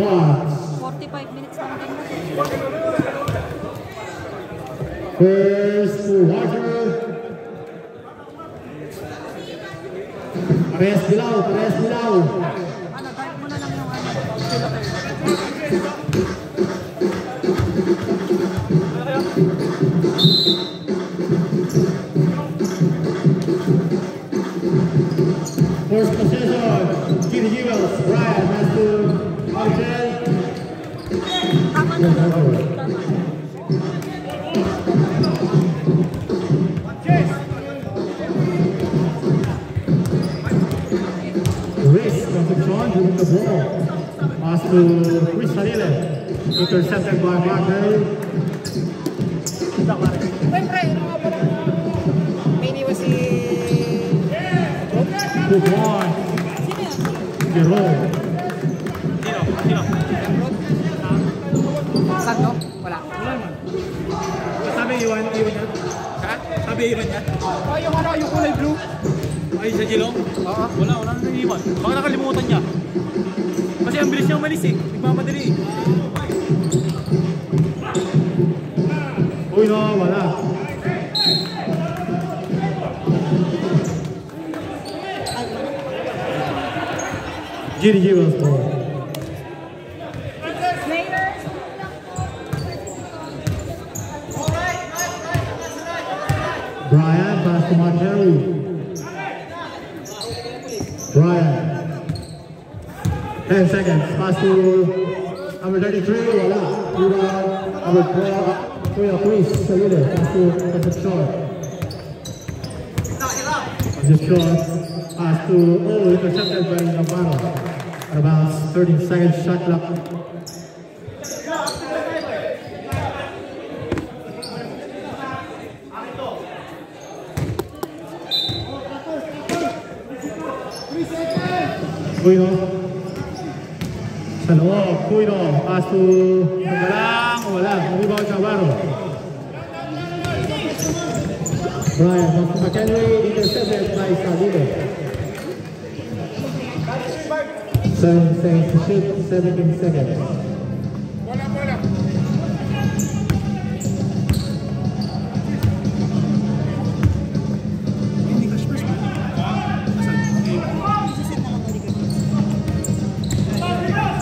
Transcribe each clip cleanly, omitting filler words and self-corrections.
45 minutes lang din. First quarter. Parehas dilaw. Ano, type mo na lang yung ano. First possession, Kitty Jewels, Brian has to Marcel. Tama na. Chris Concepcion doing the ball. Pass to Chris Halile. Intercepted by Marcel. Good one. Jerome. Sino? Saan no? Wala. Sabi iwan niya? Ha? Sabi iwan niya? Oh, yung kulay blue. Ay, sa Jilong? Oo. Wala nang iwan. Baka nakalimutan niya. Kasi ang bilis niya umalis eh. Nagmamadali eh. Uy no, wala. Kitty Jewels ball. Brian, pass to Martelli. Brian. 10 seconds. Pass to number 33. Wala. Rebound. Number 12. Chris Salida. Pass to Concepcion. Concepcion. Pass to intercepted by Navarro. At about 30 seconds shot clock. Cuino sa loob, Cuino pass to Sagalang, wala, rebound Navarro. Brian pass to McHenry, intercepted by Salida. 7 seconds to shoot, 17 seconds.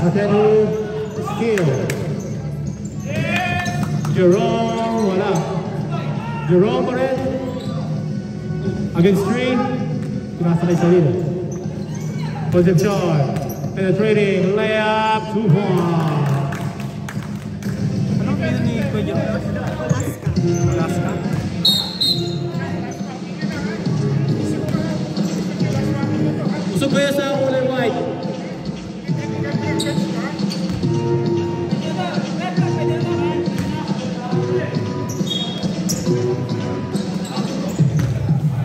McHenry, skill. Jerome, wala. Jerome pa rin. Against 3. Pinasa kay Salida. Concepcion. Penetrating layup, 2 points. Anong pino ni Kuya? Alaska. Usog ba sa kulay white?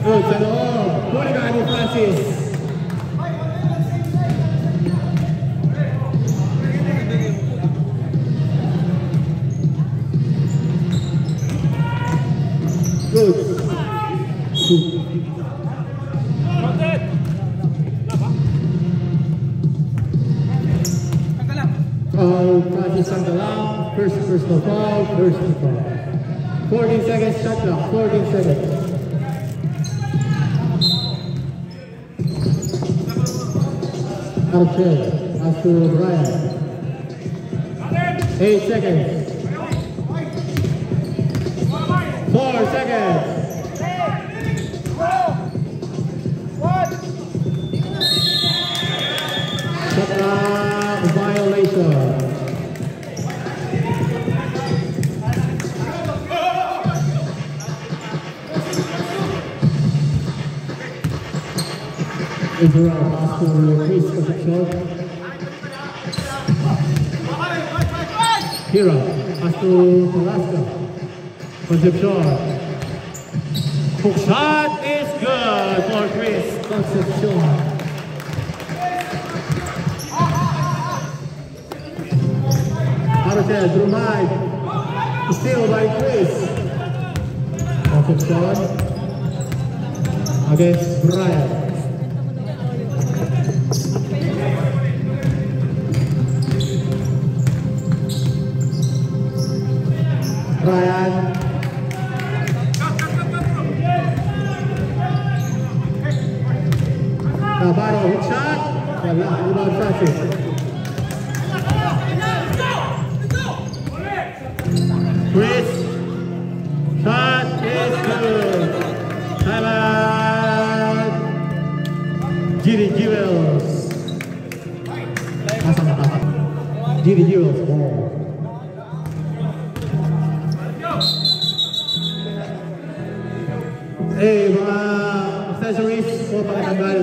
Good, sa loob. Kuligan ni Francis. Good. Foul, Francis Sangalang. First personal foul, first foul. 14 seconds shot clock, 14 seconds. Archer, pass to Brian. 8 seconds. 4 seconds. Shot clock violation. Israel pass to Chris Concepcion. Hira pass to Alaska. Concepcion. Hook shot is good for Chris Concepcion. Archer, Drumay. Still by Chris. Concepcion against Brian. GD Heroes ball. Eh, mga accessories po pakitanggal.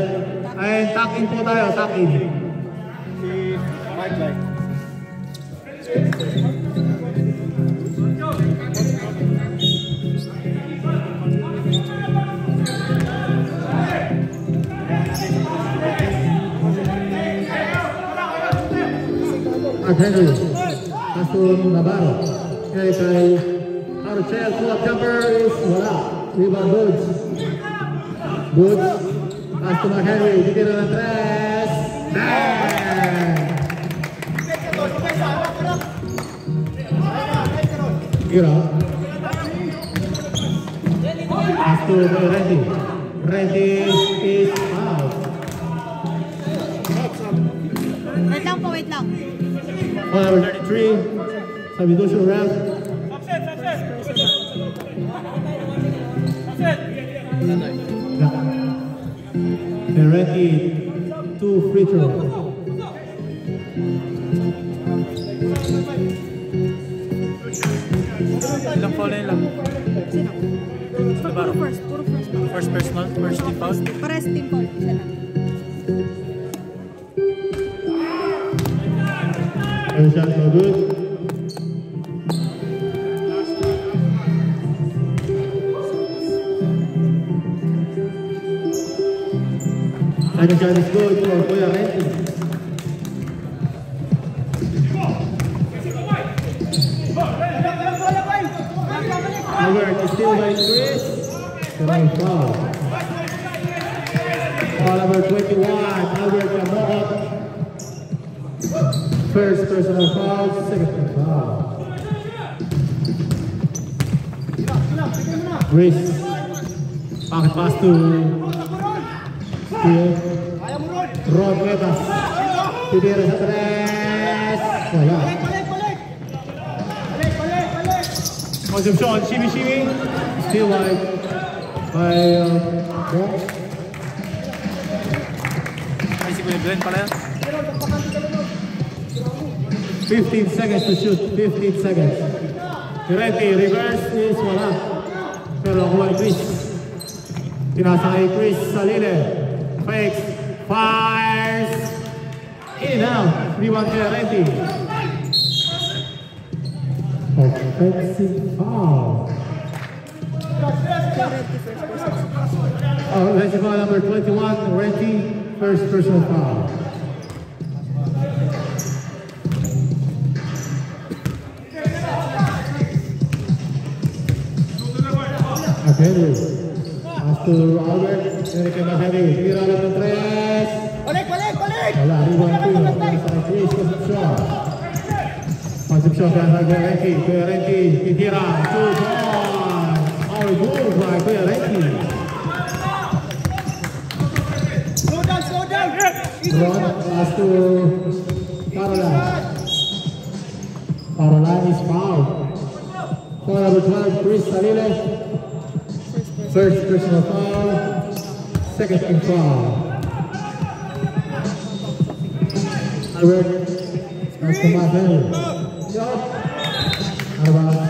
Ay, tuck-in po tayo, tuck-in. Mark Henry, Aston Navarro. Kaya kay Archel, pull-up jumper is wala. Rebound Boots. Boots. Pass to Mark Henry. Titira ng tres. Bang! Tira. Pass to Renty. Renty is out. Wait lang po, wait lang. Number 33. Substitution round. And Renty, 2 free throws. Ilang foul na yun lang? Puro first. First personal, first team foul. Pares team foul. Isa lang. And shot no good. Second shot is good for Kuya Renty. Albert is still by Chris. Second foul. Foul number 21, Albert Kamokot. First personal foul, second foul. Chris. Pocket pass to Rod Metas. Titira sa tres. Wala. Consumption, shimmy. Still like by Rock. Ay, si Kuya Glenn pala yan. 15 seconds to shoot. 15 seconds. Renty, reverse is wala. Pero kuha ni Chris. Tinasa kay Chris Salile. Fakes. Fires. In and out. Rebound kay Renty. Offensive foul. Offensive foul number 21, Renty, first personal foul. Henry. Pass to Albert. Eric Mahari. Tira lang ng tres. Balik! Wala. Rebound two. Nasa kay Chris Concepcion. Concepcion kaya Kuya Renty. Kuya Renty. Titira. 2 points. Our move by Kuya Renty. Slow down! Ron. Pass to Caroline. Caroline is fouled. Foul number 12, Chris Salile. First personal foul, second team foul. Albert, that's the Mark Henry. Arbala.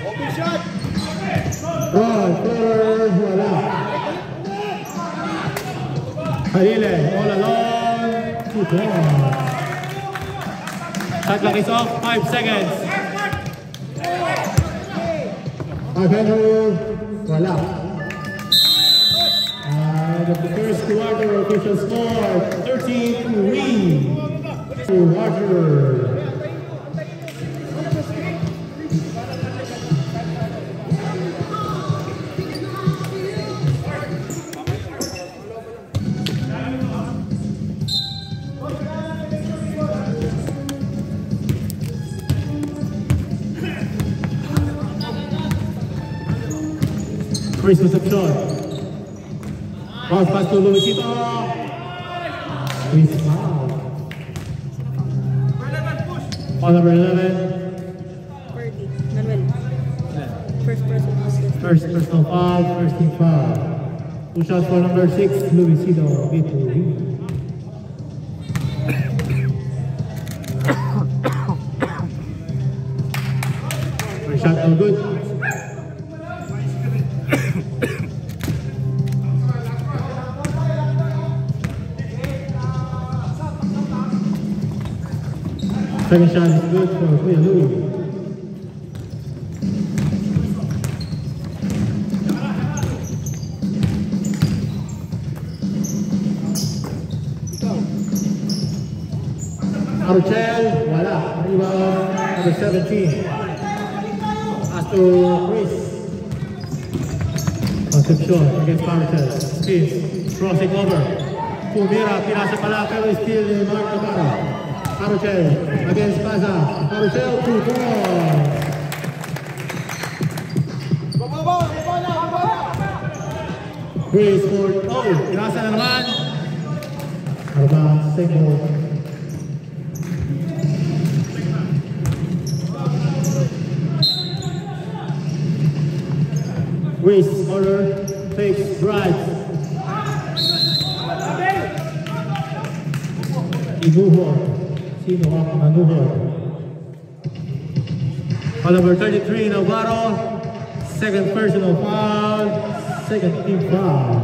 Open shot! Ron, third, wala. Halile, all alone, 2 points. Shot clock is off, 5 seconds. Henry, wala. And the first quarter official score, 13-3 to Roger. Chris Concepcion. Bounce pass to Luisito. Chris foul. Foul number 11. Birdie. Manuel. First person. First personal foul, first team foul. 2 shots for number 6, Luisito Vitorin. First shot no good. Second shot is good for Kuya Louie. Archel, wala. Rebound, number 17. As to Chris. Concepcion against Archel. Spins, crossing over. Pumira, pinasa pala, pero still ni Mark Navarro. Archel against Paza. Archel, 2 points. Chris for, pinasa na naman. Arba, single. Chris, corner, fakes, drives. Inuho. Sino ang manuho? Foul number 33, Navarro. Second personal foul. Second team foul.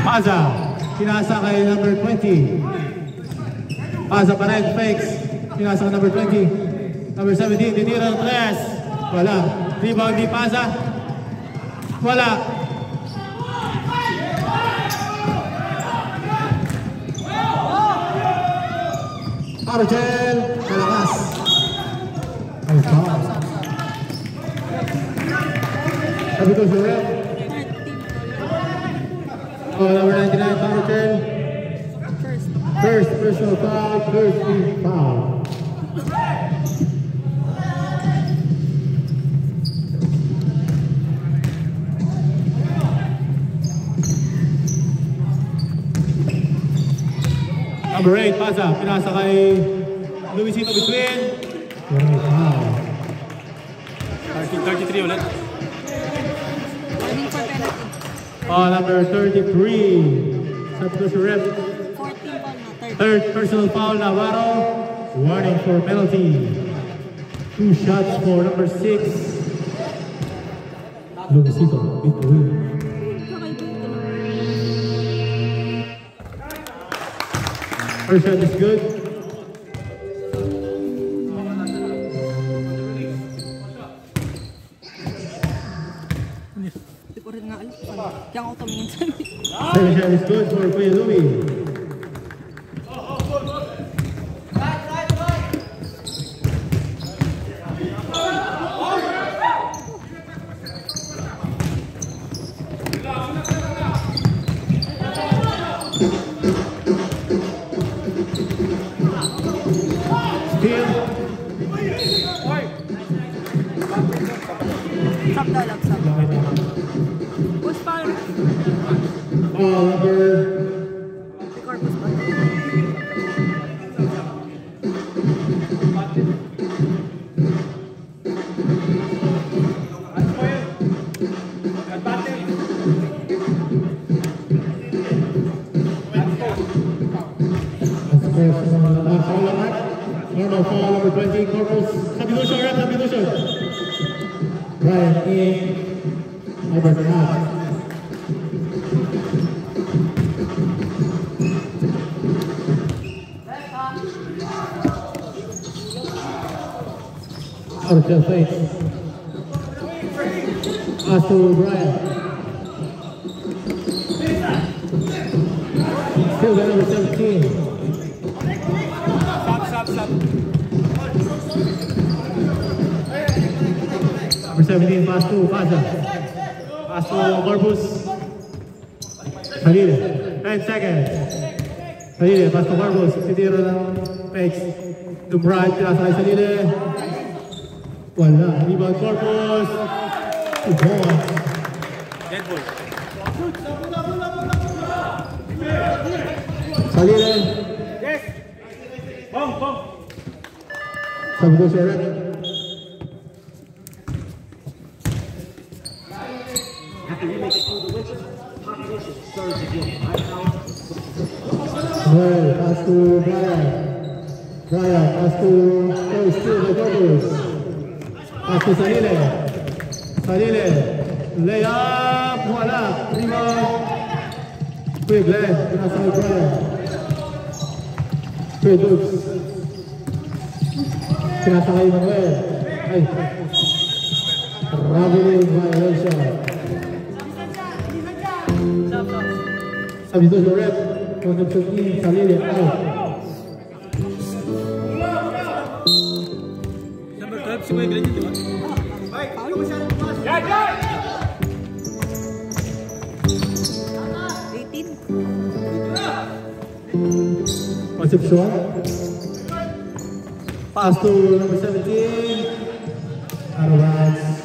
Paza. Pinasa kay number 20. Paza pa rin, fakes. Pinasa number 20. Number 17, titira ng 3. Wala. Rebound di Paza. Wala. Argel, kalakas. Ay, foul. Sabi ko sa rep. Number 99, Argel. First personal foul, first team foul. Number 8, Paza, pinasa kay Luisito between. Foul. 33 ulit. Running for penalty. Number 33, sabi ko sa rep. 14 ball na, Third personal foul, Navarro. Warning for penalty. 2 shots for number 6. Luisito between. First shot is good. Hindi ko rin nga alam. Kaya ako tumingin sa amin. Second shot is good for Kuya Louie. Sab daw lang, sab. Push foul. Number Record push foul. normal foul number 20, Corpus. Substitution, ref, substitution. Brian in. Iverson out. Out of face. Pass to Brian. Still the number 17. Stop. Number 17, pass to Paza. Pass to Corpus. Salile. 10 seconds. Salile, pass to Corpus. Titiro ng fakes. To Brian, pinasa kay Salile. Wala. Rebound Corpus. 2 points. Dead ball. Salile. Substitution rep. Well, pass to Brian. Brian, pass to first to the Goggles. Pass to Salile. Salile. Layup. Wala. Rebound. Quick, Glenn. Pinasal Brian. Quick, Dukes. Pinasakay Manuel. Ay. Traveling violation. Substitution rep. Conception in, Salile, out. Number 12, si Kuya Glenn yun, di ba? Foul? 18. Conception. Pass to number 17. Arrowheads.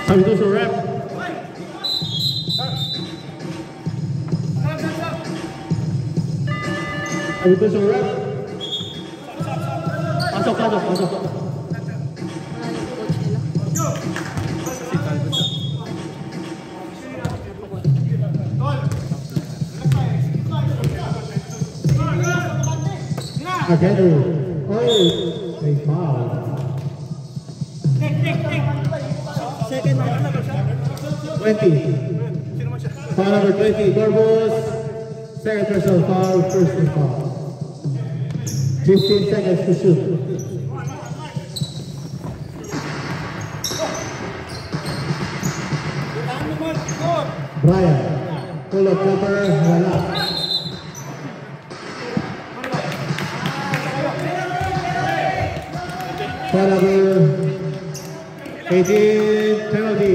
Substitution rep. Substitution rep. Pasok. Wala yung coach nila. Again. Oh, they foul. Second one. 20. Foul number 20, Gorbos. Second personal foul, first team foul. 15 seconds to shoot. Brian, pull up jumper, wala. Foul number 18, penalty.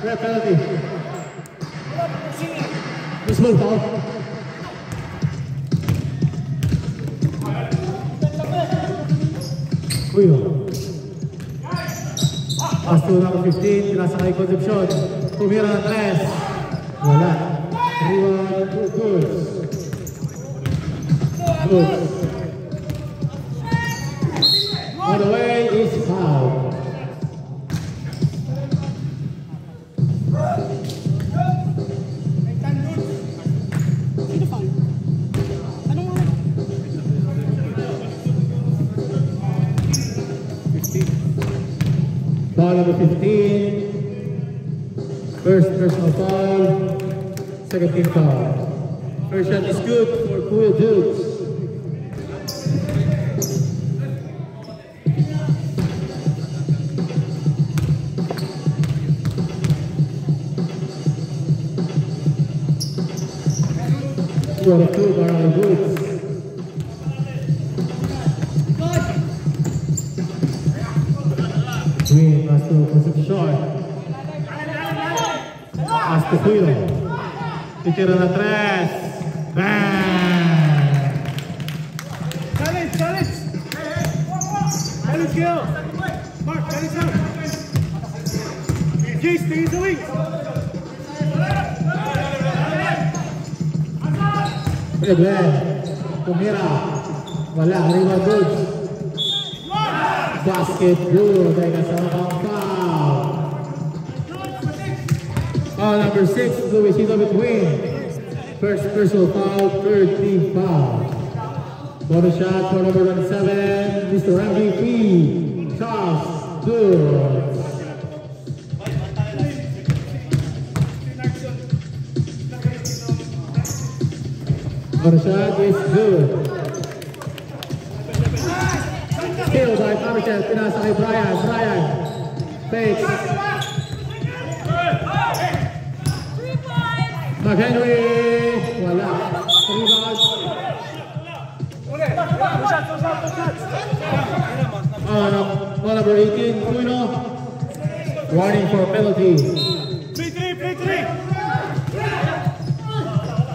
Red penalty. Small foul. Uyo. Pass to number 15, pinasakay Concepcion. Tumira ng tres. Wala. Rebound, good. On the way is foul. Sino foul? Anong nga? 15. Foul number 15. First personal foul. Second team foul. First shot is good for Kuya Dukes. Two out of two are on Dukes. Green pass to Concepcion. Pass to Quilo. Titira na tres. Bang! Challenge, challenge! Challenge kill! Mark, challenge out! Jace, stay in the wing! Glenn. Tumira. Wala. Rebound good. Basket good. Dahil kasama pang foul. Foul number 6. Luisito between. First personal foul. Third team foul. Bonus shot for number 27. Mr. MVP. Charles Dukes. Bonus shot is good. Steal by Pamichel. Pinasa kay Brian. Brian. Fakes. McHenry. Wala. Rebound. Ball number 18. Cuino. Warning for penalty. Play three!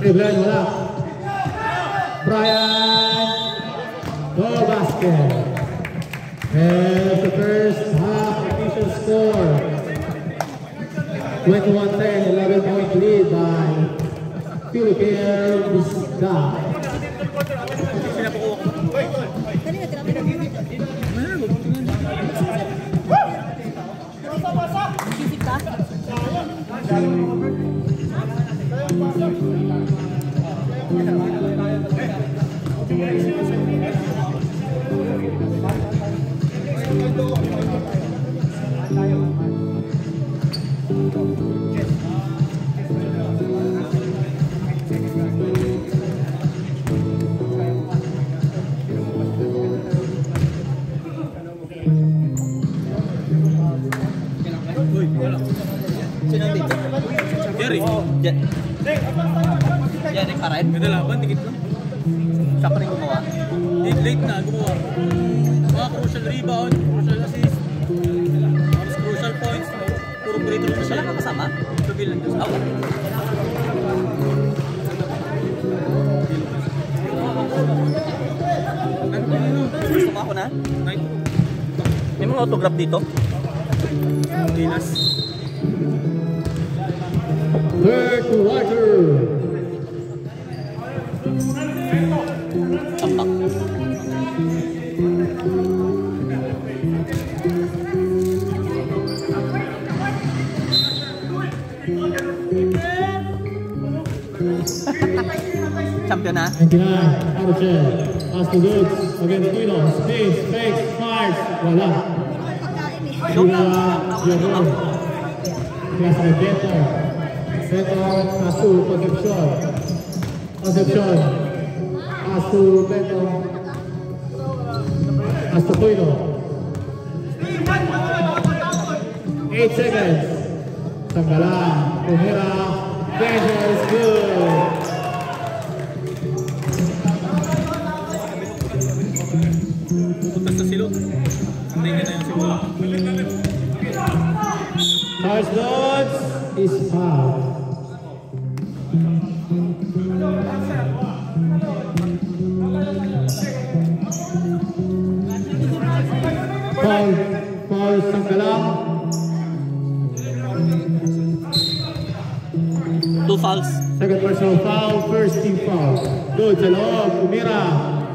Cleveland. Wala. Brian. No basket. And the first half official score. 21-10, 11-point lead by Philippine Vizca. Kanina, tinatanong Jerry. Jerry pa rin? Ganda laban, dikit lang. Siya pa rin gumawa? Late na, gumawa. Mga crucial rebound, crucial assist, mas crucial points. Puro burrito lang siya. Wala ka kasama? Kabilang doon. Ako. Gusto mo ako na? May mga autograph dito? Dinas. Third quarter. Tampak. Champion na? 99, Archer. Pass to Goods against Tino. Space, fakes, fires. Wala. Sila, Jerome. Kaya sa Beto. Beto, Asu, Concepcion. Concepcion. Asu, Beto. Asu, Tino. 8 seconds. Tanggalan. Pumira. Danger is good. Punta sa silot. Hindi niya na yung siguro. Charge Dodds is foul. Foul Tanggalan. 2 fouls. Second personal foul, first team foul. Good sa loob, Pumira.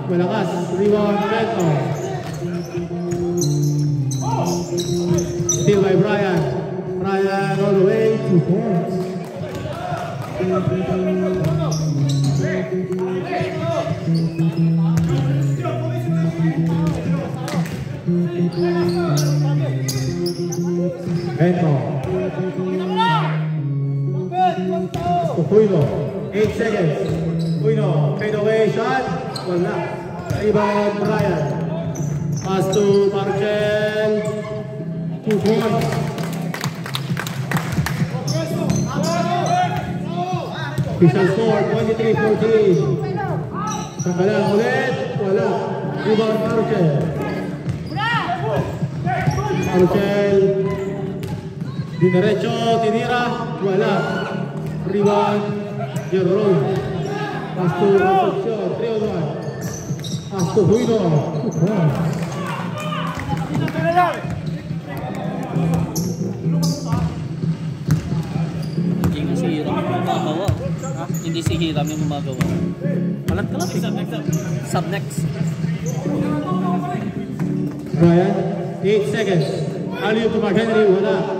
Malakas, rebound, Beto. Steal by Brian. Brian all the way, 2 points. Beto. Puino, 8 seconds. Puino, fade away shot. Wala. Rebound, Brian. Pass to Markel. 2 points. Official score, 23-14. Tanggalan ulit. Wala. Rebound, Markel. Markel. Dinerecho, tinira. Wala. Rebound, Jerome. Pass to Concepcion, 3-on-1. Pass to Huino, 2 points. Hindi si Hiram yung gumagawa. Hindi si Hiram yung gumagawa. Palat ka lang. Sub next. Brian, 8 seconds. Alley to McHenry, wala.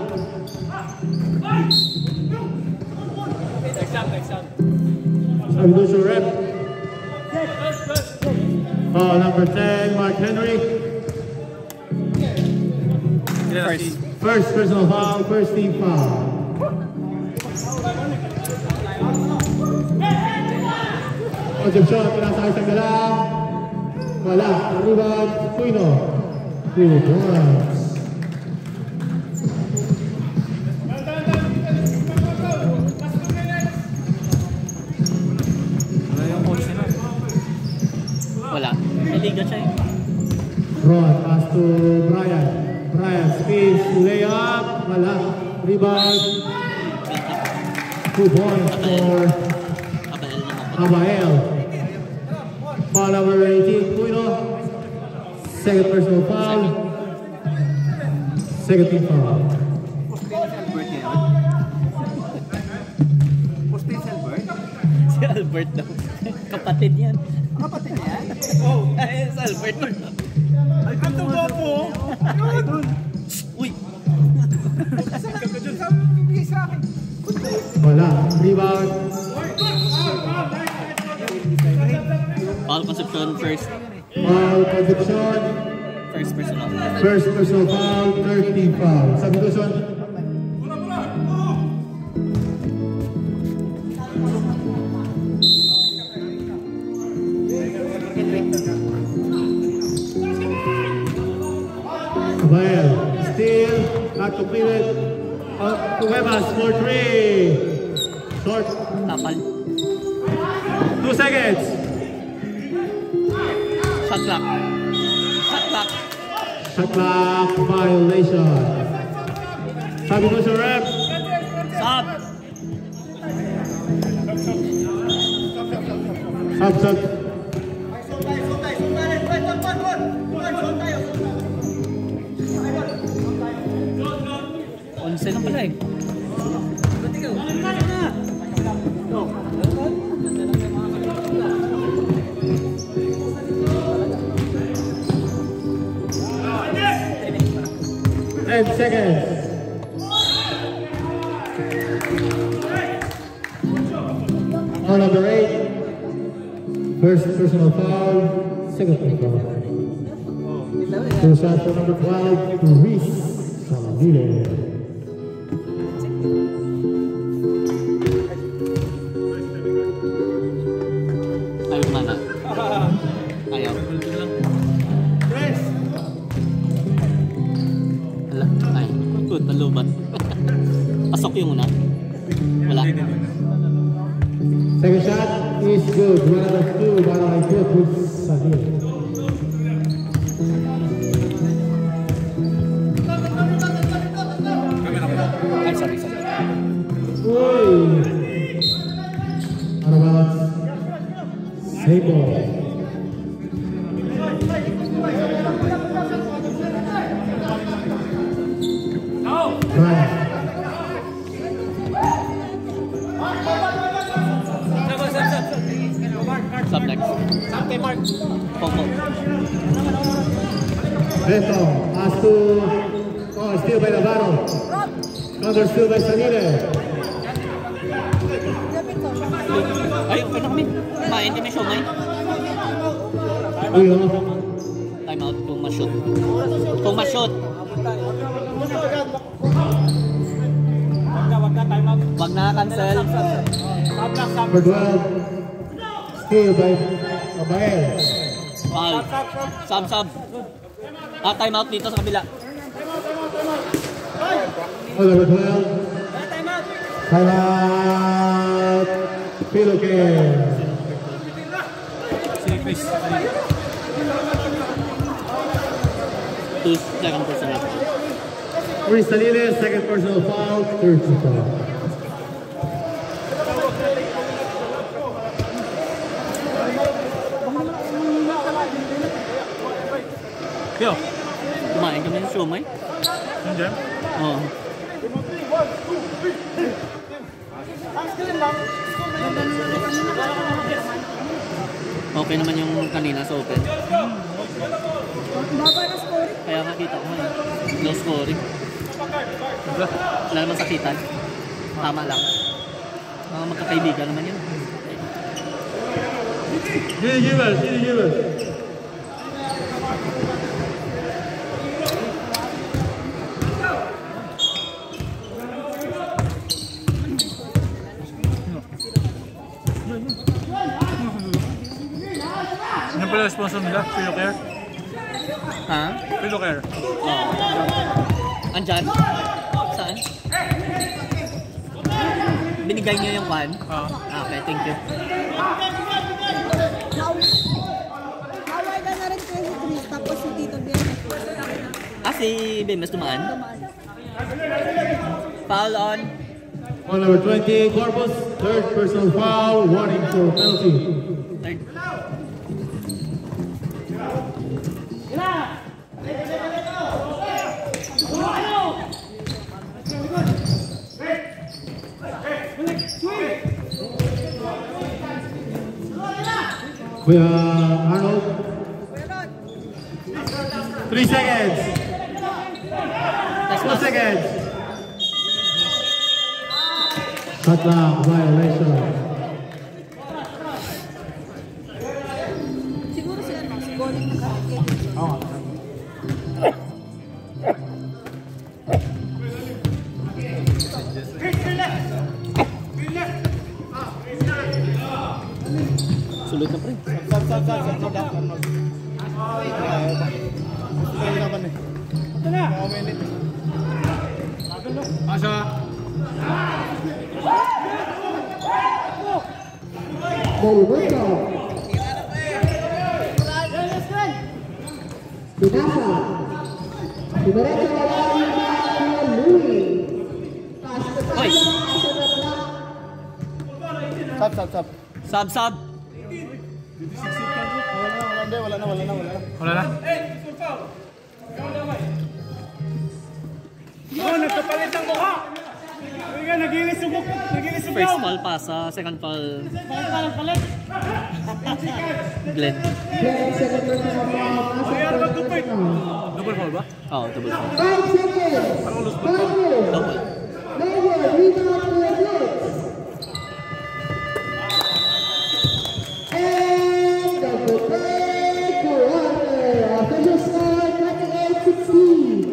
Substitution rep. Foul number 10, Mark Henry. First personal foul, first team foul. Concepcion, pinasakay sa galang. Wala. Rebound, Puino. 2 points. Wala. Naliga siya eh. Ron, pass to Brian. Brian, space, layup. Wala. Rebound. 2 points for Abael naman. Abael. Foul number 18, Puino. Second personal foul. Second team foul. Si Albert daw. Kapatid yan. Kapatid niya? Oh, ayun si Albert. Ay, ang tuwa po. Uy! Saan ka dyan? Sabi, bigay sa akin. Concepcion first. Foul, Concepcion. First personal. First personal foul, 13 foul. Substitution. Well, still not completed. Cuevas for 3. Short. Tapal. 2 seconds. Shot clock. Shot clock. Shot clock violation. Substitution rep. Stop. Sub. 11 lang pala eh. Ten seconds. Foul number 8. First personal foul. Second personal foul. Two shots for number 12. Luis Saladile. Ayaw mana. Ayaw. Ala, ay. Good, talubat. Pasok yung una. Wala. Second shot is good. 1 out of 2. Para kay Luis Saladile. Ay, sorry. Uy! Out of bounds. Save ball. Right. Stop next. Popo. Beto has to steal by Navarro. Another steal by Sanile. Ay, okay na kami. Main din may show, may. Uy, oh. Time out kung ma-shoot. Kung ma-shoot. Wag na, cancel. Number 12. Steal by Abael. Foul. Sub. Time out dito sa kabila. Oh, number 12. Time out. Philippines. Two second personal. Luis Saladile, second personal foul, third foul. Yo. Kumain kami ng show, may? Hindi. Oo. Okay naman yung kanina sa open. Baba na scoring. Kaya kakita ko eh. Low scoring. Wala naman sakitan. Tama lang. Mga magkakaibigan naman yun. Gilles. Yan pala yung sponsor nila, Philocare. Ha? Philocare. Oo. Andyan? Saan? Binigay niyo yung kwan? Okay, thank you. Award na rin kay Chris, tapos si Tito Biel. Si Bemes dumaan? Foul on. On number 20, Corpus, third personal foul, warning for penalty. Third. Kuya Arnold. 3 seconds. 2 seconds. Shot clock violation. Pulot na pre. Asha. Volvendo. Pinasa. Diretso lang Louis. Hoy! Stop. Sab. Wala na. Wala na. Nagkapalit ang kuha! Nagilis yung First foul pa sa second foul. Glenn. Double foul ba? Oo, double foul. 5 seconds. Double. Major rebound to the Blitz. And double play quarter. Official score 28-16.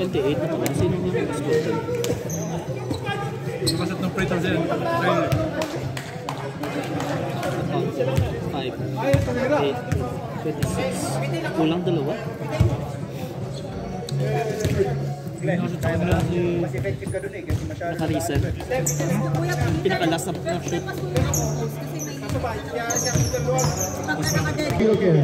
28 na pala. Sino yung score? Kasat ng free throw sila. 5, 8, 26. Kulang dalawa. Naka-reason. Pinakalas na shoot. Okay.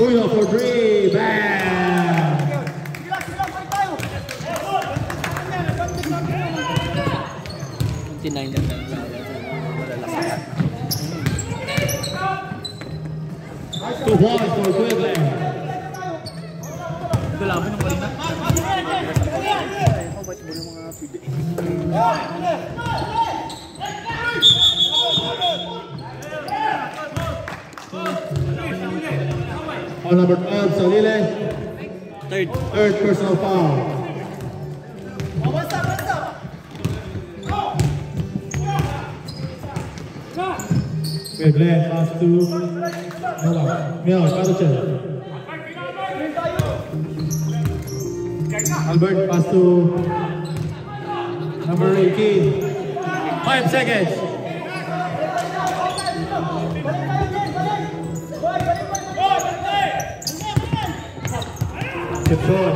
Uyo for 3. Bang! 29 2 points for Cleveland. Dalaban ng kanina. Foul number 12, Salile. Third. Third personal foul. Cleveland pass to Mel Karuchen. Albert pass to number 18. 5 seconds. Kipson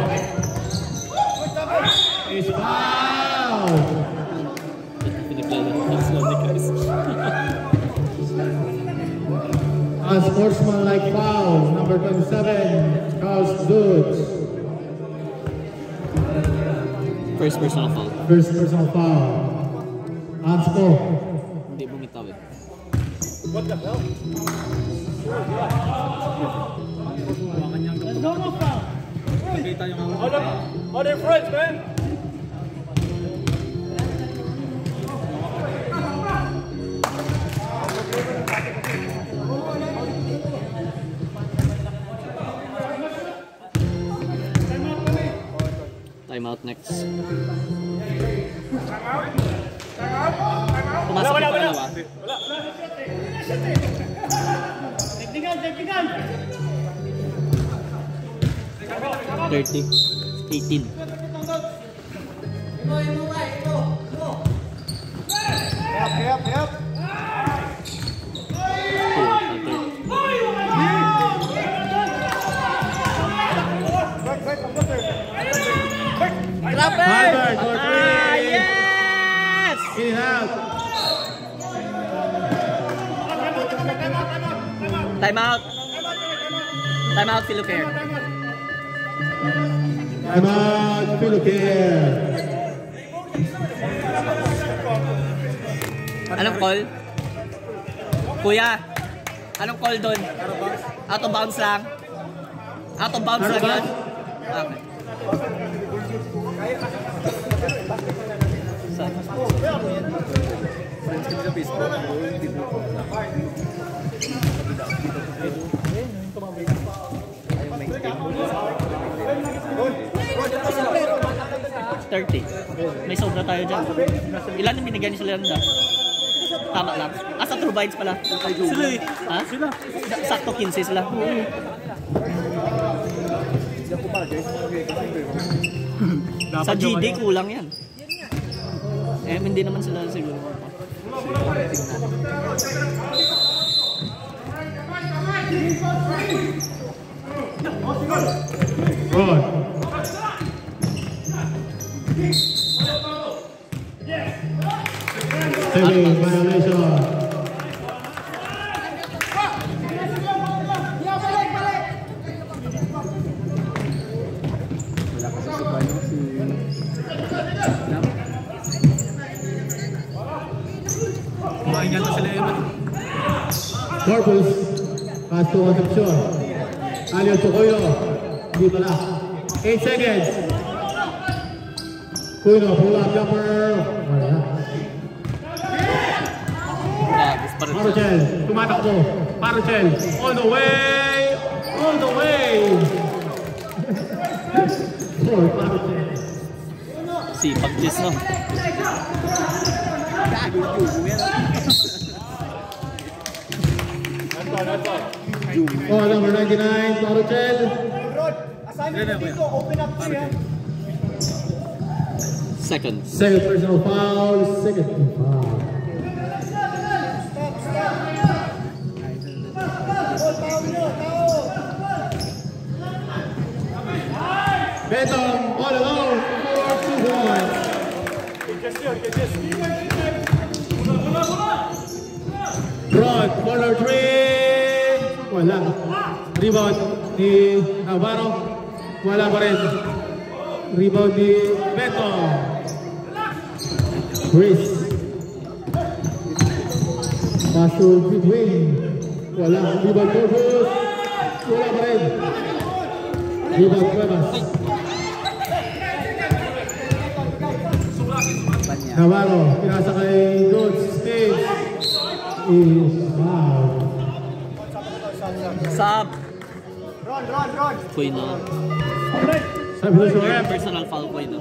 is fouled. Unsportsmanlike foul, number 27, Carl Dutz. First personal foul. First personal foul. Unsport. Hindi bumitaw eh. Nakita yung Other friends, man! Time out next. Pumasok yung pangalawa. Teknikan! 30. 18. Yep. Albert for 3. Yes! In out. Time out. Time out, Philocare. Time out, Philocare. Anong call? Kuya, anong call doon? Out of bounds lang? Out of bounds lang yun? Okay. May sobra tayo dyan. Ilan yung binigyan ni Solanda? Tama lang. Sa True Vibes pala. Sila eh. Ha? Sila. Sakto 15 sila. Sa GD kulang yan. Eh, hindi naman sila siguro. Rod. Heavy violation. Kumain yata sila Eman. Corpus. Pass to Concepcion. Alio Chocoyo. Hindi pala. 8 seconds. Cuino, pull up jumper. Wala. Paruchel, tumatakbo. Paruchel, all the way. All the way. For Paruchel. Sipag Jis, no? Oh, number 99, Paruchel. Second. Second personal foul, second foul. Benton all alone for 2 points. Rod, corner 3. Wala. Rebound ni Navarro. Wala pa rin. Rebound ni Benton. Chris. Pasol between. Wala. Rebound Corpus. Wala pa rin. Rebound Cuevas. Navarro. Pinasa kay Goods. Stage. Is foul. Sub. Cuino. Substitution ref. Personal foul Cuino.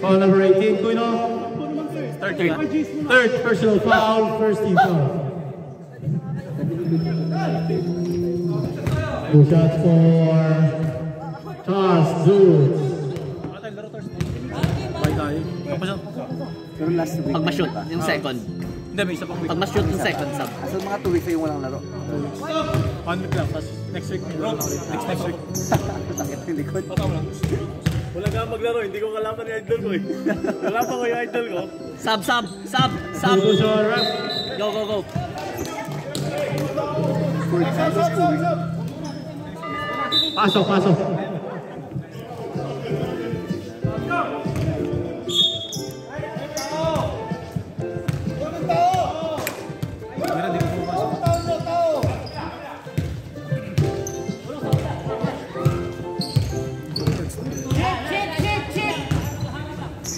Foul number 18, Cuino. Third personal foul, first team foul. 2 shots for Charles Zoots. Pag ma-shoot, yung second. Hindi, may isa pang week. Pag ma-shoot yung second, sub. So mga 2 weeks yung walang laro. 1 week lang, tapos next week may laro na ulit. Next week. Sakit yung likod. Wala ka maglaro, hindi ko kalaman yung idol ko eh. Kalaman ko yung idol ko. Sub. Substitution ref. Go. Pasok.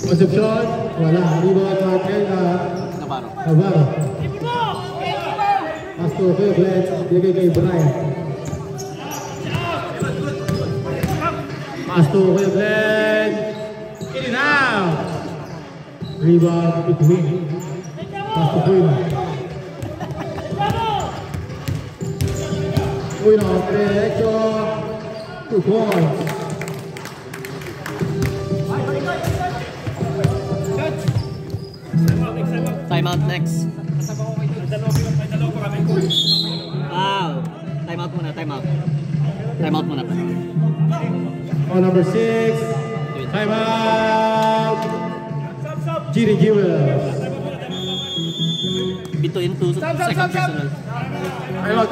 Concepcion, wala. Rebound Markel na Navarro. Pass to Cleveland, bigay kay Brian. Pass to Cleveland. In and out. Rebound between. Pass to Cuino. Cuino, derecho. 2 points. Timeout next. Timeout muna. On number 6. Timeout. GD Jewels. Between 2 second personal. Timeout.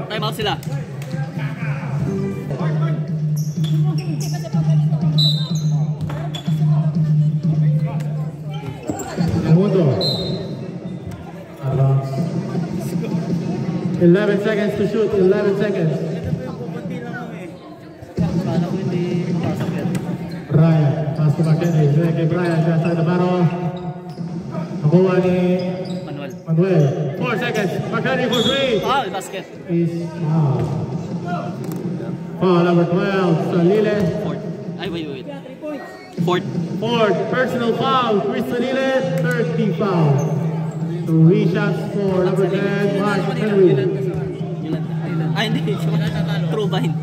Timeout sila. Mundo. 11 seconds to shoot. 11 seconds. Kala ko hindi makasap yan. Brian. Pass to McKenzie. Direct kay Brian. Just like the barrel. Nakuha ni Manuel. 4 seconds. McKenzie for 3. Basket. Is foul. Foul number 12. Salile. Fourth. Ay, wait. Fourth. Personal foul. Chris Salile. 30 foul. 3 shots for number 10. Mark Henry. Ay, hindi. True bind.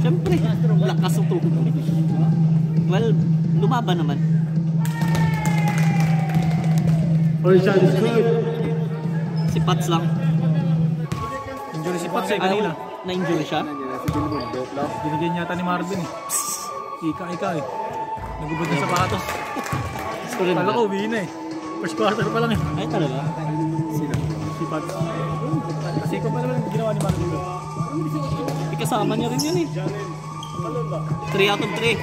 Siyempre, lakas ito. Well, lumaban naman. First shot is good. Si Pats lang. Injury si Pats eh kanina. Na-injury siya. Binigyan yata ni Marvin eh. Ika eh. Nagubad yung sapatos. Kala ko uwi na eh. First quarter pa lang eh. Ay talaga? Si Pats. Kasi ko pa naman ginawa ni Marvin. Kasama niya rin yun eh. 3 out of 3.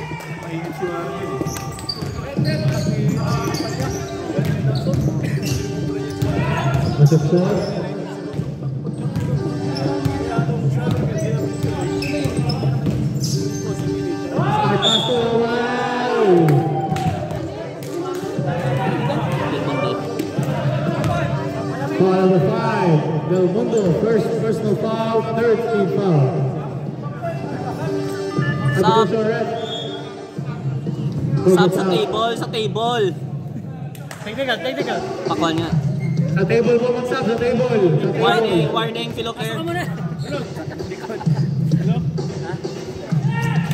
What's up, sir? Foul number 5, Del Mundo, first personal foul, third team foul. Sub. Sub sa Sub table. Technical. Pakuan nga. Sa table po mag-sub, sa table. Warning, Philocare.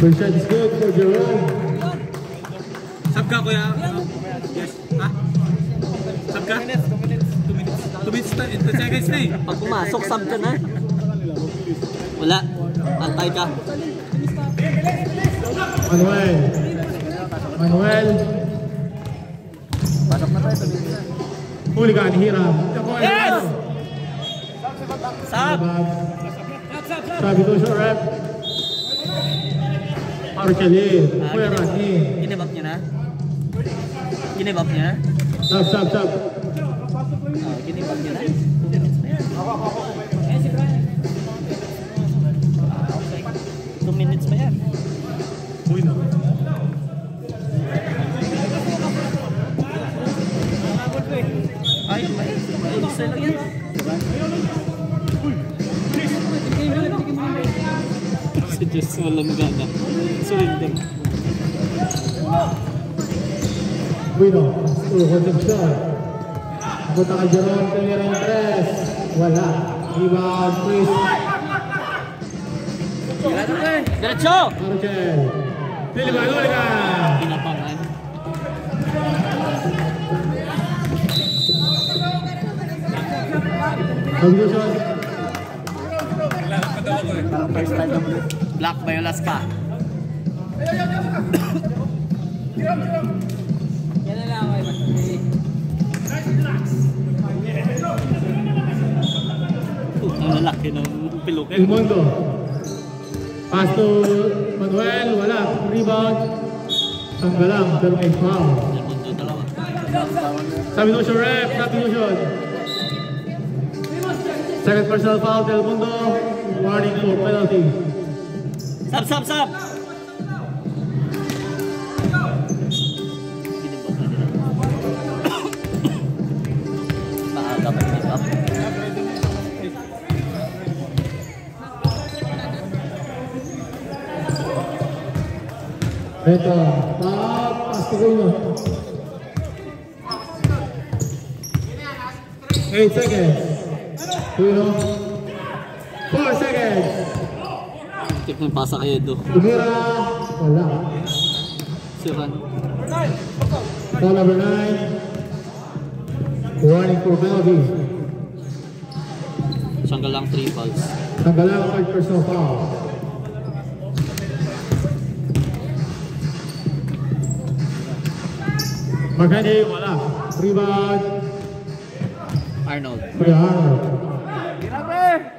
First shot is good for Jerome. Sub ka kuya. Yes. Ha? Sub ka? 2 minutes 10 seconds na eh. Pag pumasok, sub ka na. Wala. Antay ka. Manuel. Huli ka, Hiram. Yes! Sub! Sabi to siya, rep. Archelin. Kuya Rani. Ginibap niya na? Ginibap niya na? Sub. Ginibap niya na? 2 minutes pa yan. Uy no. Ay, gusto lang yan. Si Diyos, walang gana. Surrender. Bueno, concepción. Punta kay Jerome, primera yung 3. Wala. Rebound, Chris. Diretso! Archel. Pilipan, huli ka. Pinapangan. Contribution. Black Violas pa. Ang lalaki ng Philocare. El Mundo. Pass to Manuel, wala. Rebound. Tanggalang, pero may foul. El Mundo, dalawa. Substitution ref, substitution. Second personal foul, Del Mundo. Warning for penalty. Sab! Maaga pa yung up. Ito, pass to Bruno. 8 seconds. Bruno. 4 seconds. Tip ng pasa kay Edo. Tumira. Wala. Siran. Foul number 9. Warning for penalty. Sanggal lang 3 fouls. Tanggalang, third personal foul. Magani, wala. Rebound. Arnold. Kuya Arnold.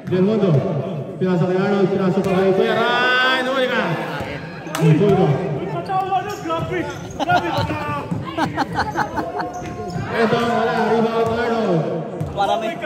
Del Mundo. Pinasa kay Arnold, pinasa pa kay Kuya Ryan. Huli ka. Mundo. Ito, wala. Rebound Arnold. Para may